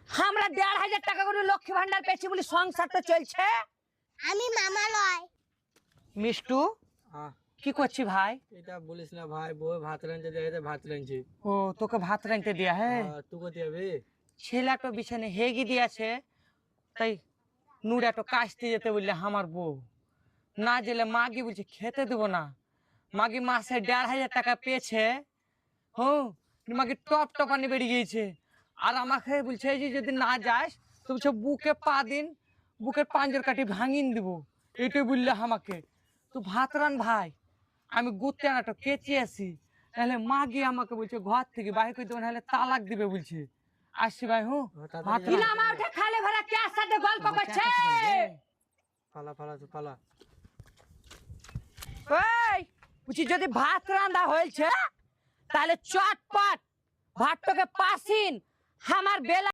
আমরা 1,500 টাকা করে লক্ষ্মী ভান্ডার পেয়েছি বলে সংসারটা চলছে। আমি মামা লয়। মিষ্টু হ্যাঁ কি করছি ভাই? এটা বলিস না ভাই, বউ ভাত রাঁধতে দিয়ে ভাত রাঁধছি। ও তোকে ভাত রাঁধতে দিয়া হ্যাঁ? তুই কোথায় যাবি? ছেলেটা বিছানে হেগি দিয়েছে, তাই নুড়াটো কাশতে যেতে বললে আমার বউ না গেলে মাগি বলছে খেতে দেবো না। মাগি মাসে 1,500 টাকা পেয়েছে। হ্যাঁ মাগি টপ টপানি বেরিয়ে গিয়েছে। আর আমাকে বলছে যে যদি না যাস তো বলছে বুকে পা দিন, বুকের পাঞ্জর কাটি ভাঙিন দিব। এইটাই বললে আমাকে। তো ভাত রান ভাই, আমি গুতে নাটো কেচে আসি, নাহলে মাগি আমাকে বলছে ঘর থেকে বাইরে করে দেবো, নাহলে তালাক দিবে বলছে। আসছি ভাই। হুঁ ভাত মা উঠে খালে ভরা কে সাথে গল্প করছে। পালা পালা তো পালা। এই বুঝি যদি ভাত রান্না হয়েছে তাহলে চটপট ভাতটাকে পাসিন আমার বেলা